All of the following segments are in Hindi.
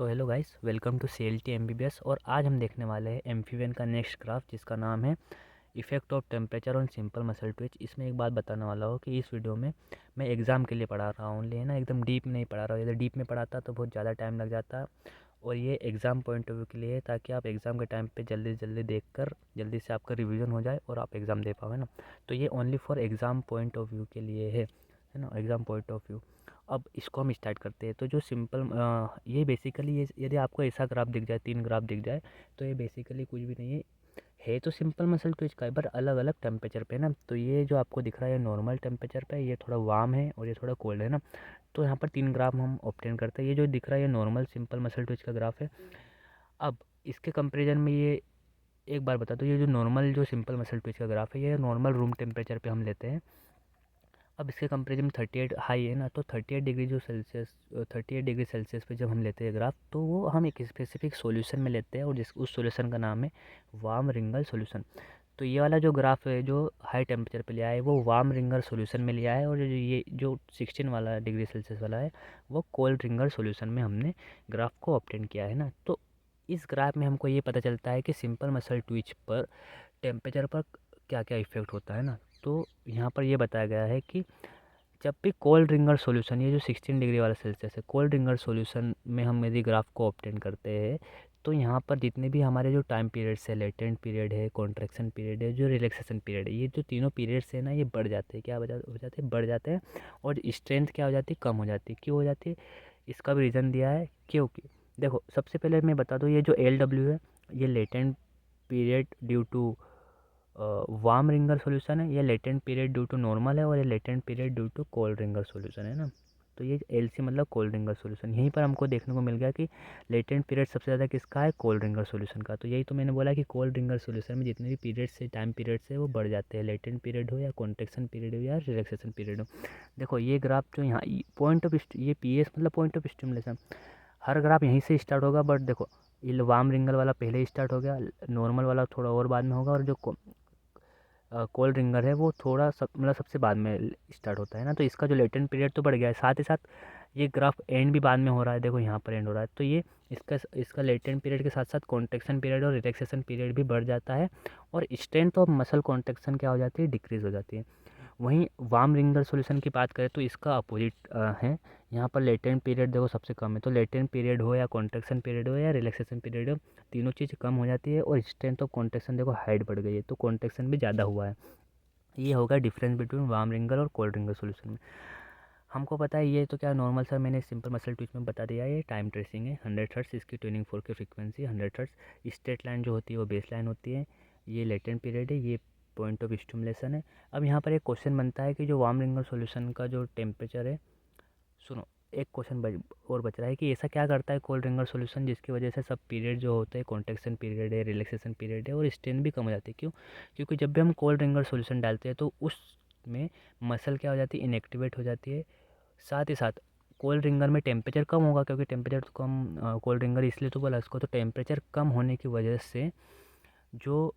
So hello guys, welcome to CLT MBBS। और आज हम देखने वाले हैं एम्फीबियन का नेक्स्ट ग्राफ जिसका नाम है effect of temperature on simple muscle Twitch. इसमें एक बात बताने वाला हूँ कि इस वीडियो में मैं एग्ज़ाम के लिए पढ़ा रहा हूँ, लेकिन ना एकदम डीप नहीं पढ़ा रहा हूँ। यदि डीप में पढ़ाता तो बहुत ज़्यादा टाइम लग जाता, और ये एग्ज़ाम पॉइंट ऑफ व्यू के लिए है, ताकि आप एग्ज़ाम के टाइम पे जल्दी से जल्दी देख कर जल्दी से आपका रिवीजन हो जाए और आप एग्ज़ाम दे पाओ, है ना। तो ये only for exam point of view के लिए है ना, एग्ज़ाम पॉइंट ऑफ व्यू। अब इसको हम स्टार्ट करते हैं। तो जो सिंपल ये बेसिकली ये यदि आपको ऐसा ग्राफ दिख जाए, 3 ग्राफ दिख जाए, तो ये बेसिकली कुछ भी नहीं है तो सिंपल मसल ट्विच का है, पर अलग अलग टेम्परेचर पे ना। तो ये जो आपको दिख रहा है ये नॉर्मल टेम्परेचर पे, ये थोड़ा वार्म है और ये थोड़ा कोल्ड है ना। तो यहाँ पर 3 ग्राफ हम ऑब्टेन करते हैं। ये जो दिख रहा है ये नॉर्मल सिंपल मसल ट्विच का ग्राफ है। अब इसके कंपेरिजन में ये एक बार बता दो, ये जो नॉर्मल जो सिंपल मसल ट्विच का ग्राफ है ये नॉर्मल रूम टेम्परेचर पे हम लेते हैं। अब इसके कंपेरिजन में 38 हाई है ना, तो 38 डिग्री जो सेल्सियस 38 डिग्री सेल्सियस पे जब हम लेते हैं ग्राफ, तो वो हम एक स्पेसिफिक सॉल्यूशन में लेते हैं, और जिस उस सॉल्यूशन का नाम है वार्म रिंगल सॉल्यूशन। तो ये वाला जो ग्राफ है जो हाई टेम्परेचर पे लिया है वो वार्म रिंगर सॉल्यूशन में लिया है, और ये जो 16 वाला डिग्री सेल्सियस वाला है वो कोल्ड रिंगर सॉल्यूशन में हमने ग्राफ को ऑब्टेन किया है ना। तो इस ग्राफ में हमको ये पता चलता है कि सिंपल मसल ट्विच पर टेम्परेचर पर क्या क्या इफेक्ट होता है ना। तो यहाँ पर ये बताया गया है कि जब भी कोल्ड रिंगर सॉल्यूशन, ये जो 16 डिग्री वाला सेल्सियस है, कोल्ड रिंगर सॉल्यूशन में हम यदि ग्राफ को ऑब्टेन करते हैं, तो यहाँ पर जितने भी हमारे जो टाइम पीरियड्स है, लेटेंट पीरियड है, कॉन्ट्रैक्शन पीरियड है, जो रिलैक्सेशन पीरियड है, ये जो तीनों पीरियड्स है ना ये बढ़ जाते हैं। क्या हो जाते हैं? बढ़ जाते हैं। और स्ट्रेंथ क्या हो जाती है? कम हो जाती है। क्यों हो जाती है? इसका भी रीज़न दिया है। क्योंकि देखो, सबसे पहले मैं बता दूँ, ये जो LW है ये latent period due to warm Ringer solution है, ये latent period due to normal है, और ये latent period due to cold Ringer solution है ना। तो ये LC मतलब कोल्ड रिंगर सॉल्यूशन। यहीं पर हमको देखने को मिल गया कि लेटेंट पीरियड सबसे ज़्यादा किसका है? कोल्ड रिंगर सॉल्यूशन का। तो यही तो मैंने बोला कि कोल्ड रिंगर सॉल्यूशन में जितने भी पीरियड्स से टाइम पीरियड्स है वो बढ़ जाते हैं, लेटेंट पीरियड हो या कॉन्ट्रैक्शन पीरियड हो या रिलैक्सेशन पीरियड हो। देखो ये ग्राफ जो यहाँ पॉइंट ऑफ ये PS मतलब point of stimulation, her graph यहीं से स्टार्ट होगा। बट देखो, ये वार्म रिंगर वाला पहले ही स्टार्ट हो गया, नॉर्मल वाला थोड़ा और बाद में होगा, और जो कोल्ड रिंगर है वो थोड़ा मतलब सबसे बाद में स्टार्ट होता है ना। तो इसका जो लेटेंट पीरियड तो बढ़ गया है, साथ ही साथ ये ग्राफ एंड भी बाद में हो रहा है। देखो यहाँ पर एंड हो रहा है, तो ये इसका लेटेंट पीरियड के साथ साथ कॉन्ट्रैक्शन पीरियड और रिलैक्सेशन पीरियड भी बढ़ जाता है, और स्ट्रेंथ ऑफ मसल कॉन्ट्रैक्शन क्या हो जाती है? डिक्रीज हो जाती है। वहीं वार्म रिंगर सॉल्यूशन की बात करें तो इसका अपोजिट है। यहाँ पर लेटेंट पीरियड देखो सबसे कम है, तो लेटेंट पीरियड हो या कॉन्ट्रैक्शन पीरियड हो या रिलैक्सेशन पीरियड हो, तीनों चीज़ कम हो जाती है, और स्ट्रेंथ ऑफ कॉन्ट्रैक्शन देखो हाइट बढ़ गई है, तो कॉन्ट्रैक्शन भी ज़्यादा हुआ है। ये होगा डिफरेंस बिटवीन वार्म रिंगर और कोल्ड रिंगर सॉल्यूशन में। हमको पता है ये तो क्या नॉर्मल सा मैंने सिंपल मसल ट्विच में बता दिया है। ये टाइम ट्रेसिंग है 100 हर्ट्ज, इसकी ट्यूनिंग फोर्क की फ्रीक्वेंसी 100 हर्ट्ज। स्ट्रेट लाइन जो होती है वो बेस लाइन होती है। ये लेटेंट पीरियड है, ये पॉइंट ऑफ स्टिमुलेशन है। अब यहाँ पर एक क्वेश्चन बनता है कि जो वार्म रिंगर सॉल्यूशन का जो टेम्परेचर है, सुनो, एक क्वेश्चन और बच रहा है कि ऐसा क्या करता है कोल्ड रिंगर सॉल्यूशन जिसकी वजह से सब पीरियड जो होते हैं, कॉन्ट्रैक्शन पीरियड है, रिलैक्सेशन पीरियड है, और स्ट्रेन भी कम हो जाती है। क्यों? क्योंकि जब भी हम कोल्ड रिंगर सॉल्यूशन डालते हैं तो उसमें मसल क्या हो जाती है? इनएक्टिवेट हो जाती है। साथ ही साथ कोल्ड रिंगर में टेम्परेचर कम होगा, क्योंकि टेम्परेचर तो कम, कोल्ड रिंगर इसलिए तो बोला इसको, तो टेम्परेचर कम होने की वजह से जो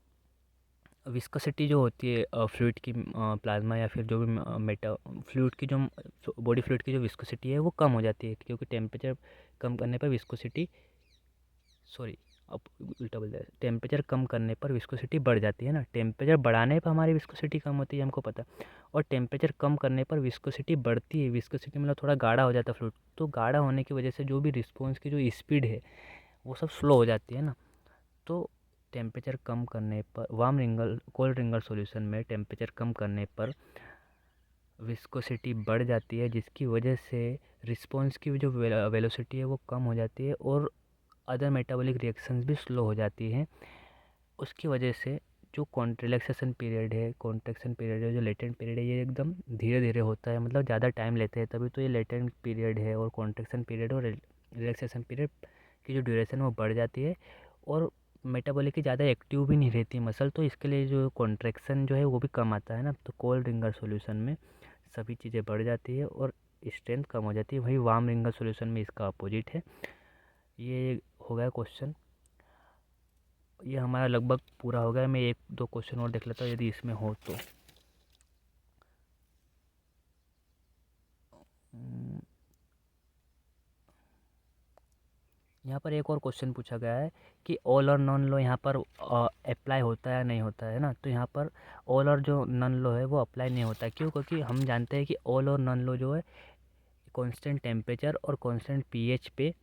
विस्कोसिटी जो होती है फ्लूइड की, प्लाज्मा या फिर जो भी मेटा फ्लूइड की, जो बॉडी फ्लूइड की जो विस्कोसिटी है वो कम हो जाती है, क्योंकि टेम्परेचर कम करने पर विस्कोसिटी, सॉरी अब उल्टा बोल दिया, टेम्परेचर कम करने पर विस्कोसिटी बढ़ जाती है ना। टेम्परेचर बढ़ाने पर हमारी विस्कोसिटी कम होती है, हमको पता। और टेम्परेचर कम करने पर विस्कोसिटी बढ़ती है। विस्कोसिटी मतलब थोड़ा गाढ़ा हो जाता है फ्लूइड, तो गाढ़ा होने की वजह से जो भी रिस्पॉन्स की जो स्पीड है वो सब स्लो हो जाती है ना। तो टेम्परेचर कम करने पर वार्म रिंगल कोल्ड रिंगर सॉल्यूशन में टेम्परेचर कम करने पर विस्कोसिटी बढ़ जाती है, जिसकी वजह से रिस्पॉन्स की जो वेलोसिटी है वो कम हो जाती है, और अदर मेटाबॉलिक रिएक्शंस भी स्लो हो जाती हैं। उसकी वजह से जो रिलैक्सेशन पीरियड है, कॉन्ट्रैक्शन पीरियड है, जो लेटेंट पीरियड है, ये एकदम धीरे धीरे होता है, मतलब ज़्यादा टाइम लेते हैं। तभी तो ये लेटेंट पीरियड है और कॉन्ट्रैक्शन पीरियड और रिलैक्सेशन पीरियड की जो ड्यूरेशन वो बढ़ जाती है, और मेटाबॉलिक ज़्यादा एक्टिव भी नहीं रहती मसल, तो इसके लिए जो कॉन्ट्रैक्शन जो है वो भी कम आता है ना। तो कोल्ड रिंगर सॉल्यूशन में सभी चीज़ें बढ़ जाती है और स्ट्रेंथ कम हो जाती है। वही वार्म रिंगर सॉल्यूशन में इसका अपोजिट है। ये हो गया क्वेश्चन, ये हमारा लगभग पूरा हो गया। मैं एक दो क्वेश्चन और देख लेता हूँ यदि इसमें हो तो। यहाँ पर एक और क्वेश्चन पूछा गया है कि ऑल और नॉन लो यहाँ पर अप्लाई होता है या नहीं होता है ना। तो यहाँ पर ऑल और जो नॉन लो है वो अप्लाई नहीं होता है। क्यों? क्योंकि हम जानते हैं कि ऑल और नॉन लो जो है कांस्टेंट टेम्परेचर और कांस्टेंट पीएच पे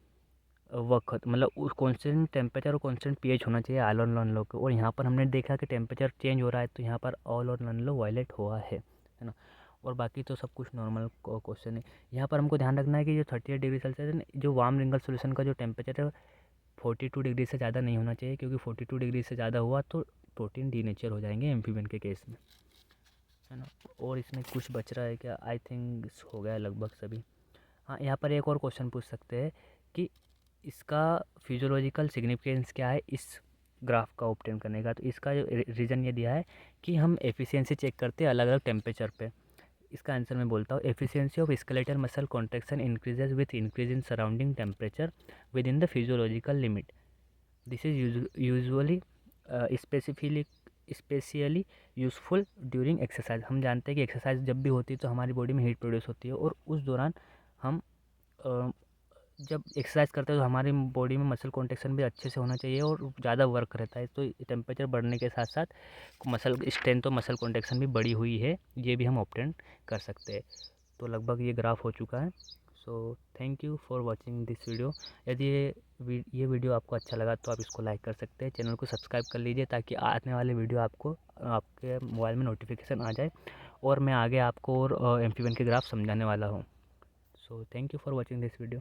वक्त, मतलब उस कांस्टेंट टेम्परेचर और कांस्टेंट पीएच होना चाहिए ऑल और नॉन लो को। और यहाँ पर हमने देखा कि टेम्परेचर चेंज हो रहा है, तो यहाँ पर ऑल और नॉन लो वायलेट हुआ है ना। और बाकी तो सब कुछ नॉर्मल क्वेश्चन है। यहाँ पर हमको ध्यान रखना है कि जो 38 डिग्री सेल्सियस है, जो वार्म रिंगल सोल्यूशन का जो टेम्परेचर है 42 डिग्री से ज़्यादा नहीं होना चाहिए, क्योंकि 42 डिग्री से ज़्यादा हुआ तो प्रोटीन डीनेचर हो जाएंगे एम्फीबियन के केस में, है ना। और इसमें कुछ बच रहा है क्या? आई थिंक हो गया लगभग सभी। हाँ, यहाँ पर एक और क्वेश्चन पूछ सकते हैं कि इसका फिजियोलॉजिकल सिग्निफिकेंस क्या है इस ग्राफ का ऑब्टेन करने का। तो इसका जो रीज़न ये दिया है कि हम एफिशिएंसी चेक करते हैं अलग अलग टेम्परेचर पे। इसका आंसर मैं बोलता हूँ, efficiency of skeletal muscle contraction increases with increase in surrounding temperature with in the physiological limit. This is usually specifically specially useful during exercise. हम जानते हैं कि एक्सरसाइज जब भी होती है तो हमारी बॉडी में हीट प्रोड्यूस होती है, और उस दौरान हम जब एक्सरसाइज करते हैं तो हमारी बॉडी में मसल कॉन्ट्रैक्शन भी अच्छे से होना चाहिए और ज़्यादा वर्क रहता है। तो टेम्परेचर बढ़ने के साथ साथ मसल स्ट्रेंथ और मसल कॉन्ट्रैक्शन भी बढ़ी हुई है, ये भी हम ऑब्टेन कर सकते हैं। तो लगभग ये ग्राफ हो चुका है। So thank you for watching this video. यदि ये वीडियो आपको अच्छा लगा तो आप इसको लाइक कर सकते हैं, चैनल को सब्सक्राइब कर लीजिए ताकि आने वाले वीडियो आपको आपके मोबाइल में नोटिफिकेशन आ जाए, और मैं आगे आपको और एम्फीबियन के ग्राफ समझाने वाला हूँ। So thank you for watching this video.